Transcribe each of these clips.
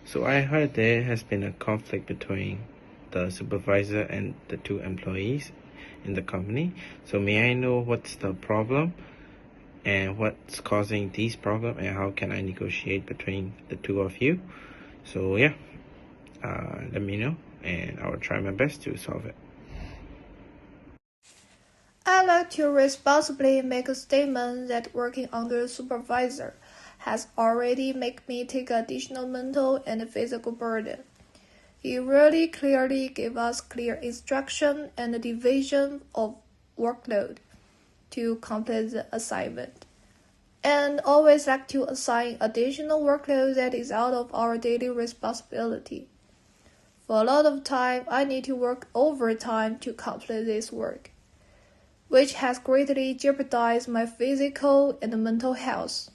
So I heard there has been a conflict between the supervisor and the two employees in the company. So may I know what's the problem and what's causing these problems and how can I negotiate between the two of you? So yeah, let me know and I will try my best to solve it. I like to responsibly make a statement that working under a supervisor has already made me take additional mental and physical burden. He really clearly gave us clear instruction and division of workload to complete the assignment, and always like to assign additional workload that is out of our daily responsibility. For a lot of time, I need to work overtime to complete this work, which has greatly jeopardized my physical and mental health.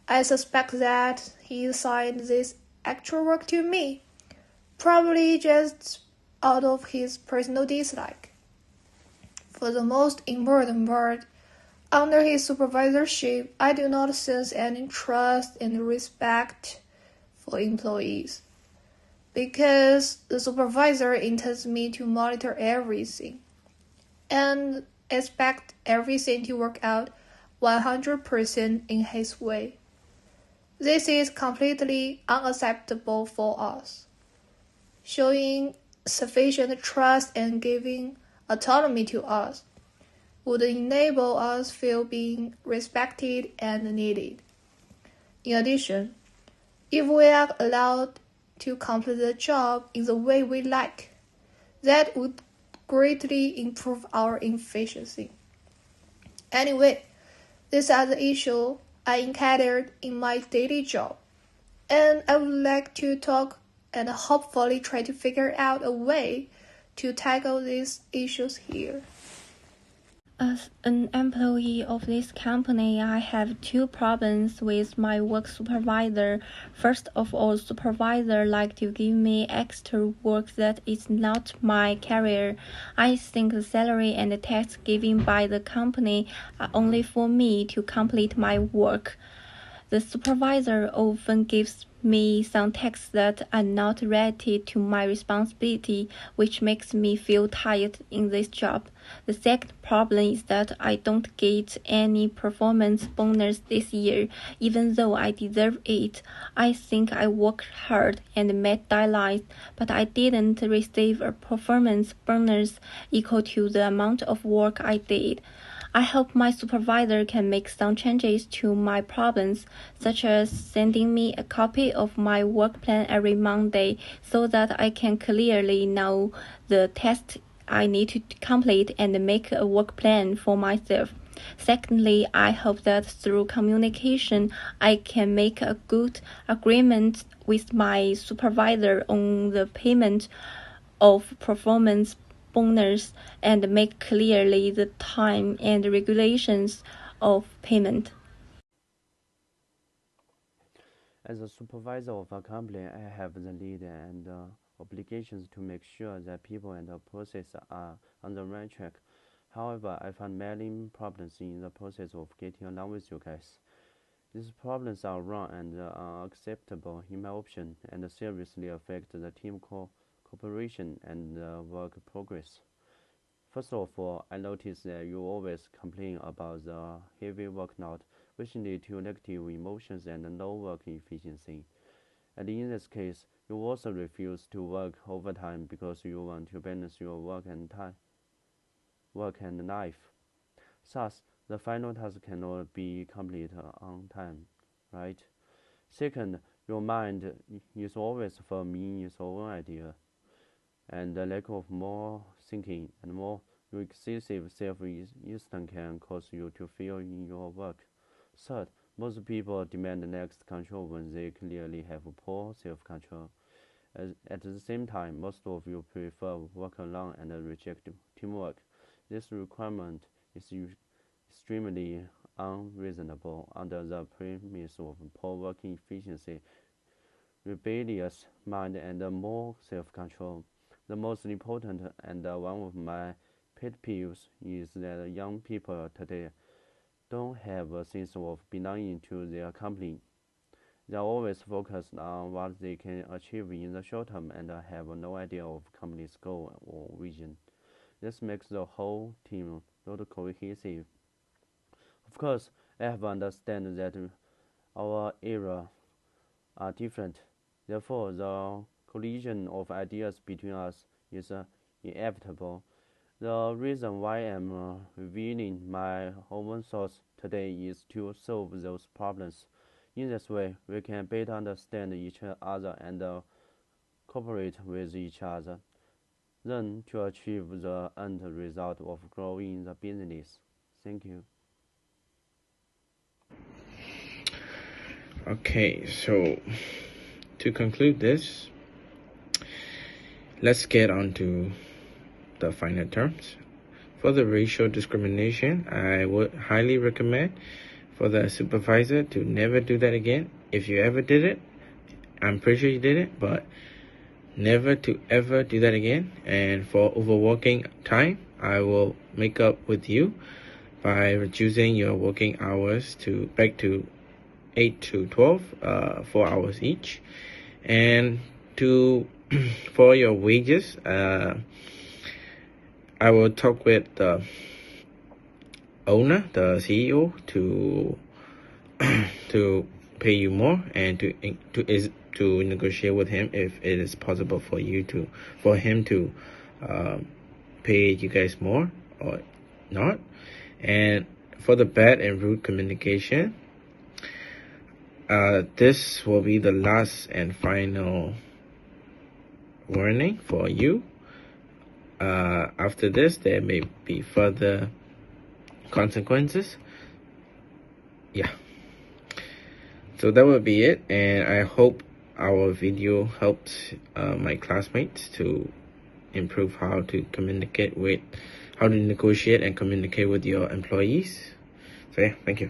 I suspect that he assigned this extra work to me, probably just out of his personal dislike. For the most important part, under his supervisorship, I do not sense any trust and respect for employees, because the supervisor intends me to monitor everything and expect everything to work out 100% in his way. This is completely unacceptable for us. Showing sufficient trust and giving autonomy to us would enable us feel being respected and needed. In addition, if we are allowed to complete the job in the way we like, that would greatly improve our efficiency. Anyway, these are the issues I encountered in my daily job, and I would like to talk and hopefully try to figure out a way to tackle these issues here. As an employee of this company, I have two problems with my work supervisor. First of all, supervisor like to give me extra work that is not my career. I think the salary and the tax given by the company are only for me to complete my work. The supervisor often gives me some tasks that are not related to my responsibility, which makes me feel tired in this job. The second problem is that I don't get any performance bonus this year, even though I deserve it. I think I worked hard and met deadlines, but I didn't receive a performance bonus equal to the amount of work I did. I hope my supervisor can make some changes to my problems, such as sending me a copy of my work plan every Monday so that I can clearly know the tasks I need to complete and make a work plan for myself. Secondly, I hope that through communication, I can make a good agreement with my supervisor on the payment of performance bonus and make clearly the time and regulations of payment. As a supervisor of a company, I have the lead and obligations to make sure that people and the process are on the right track. However, I found many problems in the process of getting along with you guys. These problems are wrong and unacceptable in my opinion and seriously affect the team cooperation and work progress. First of all, I notice that you always complain about the heavy workload, which lead to negative emotions and low work efficiency. And in this case, you also refuse to work overtime because you want to balance your work and life. Thus, the final task cannot be completed on time, right? Second, your mind is always firm its own idea, and the lack of more thinking and more excessive self-esteem can cause you to fail in your work. Third, most people demand next control when they clearly have poor self-control. At the same time, most of you prefer work alone and reject teamwork. This requirement is extremely unreasonable under the premise of poor working efficiency, rebellious mind, and more self-control. The most important and one of my pet peeves is that young people today don't have a sense of belonging to their company. They are always focused on what they can achieve in the short term and have no idea of company's goal or vision. This makes the whole team not cohesive. Of course, I have understand that our era are different. Therefore, the collision of ideas between us is inevitable. The reason why I'm revealing my own thoughts today is to solve those problems. In this way, we can better understand each other and cooperate with each other, then to achieve the end result of growing the business. Thank you. Okay, so to conclude this, let's get on to the final terms. For the racial discrimination, I would highly recommend for the supervisor to never do that again. If you ever did it, I'm pretty sure you did it, but never to ever do that again. And for overworking time, I will make up with you by reducing your working hours back to 8 to 12, 4 hours each. And for your wages, I will talk with the owner, the CEO, to pay you more and to negotiate with him if it is possible for him to pay you guys more or not. And for the bad and rude communication, this will be the last and final warning for you. After this, there may be further consequences. Yeah. So that will be it, and I hope our video helped my classmates to improve how to negotiate and communicate with your employees. So yeah, thank you.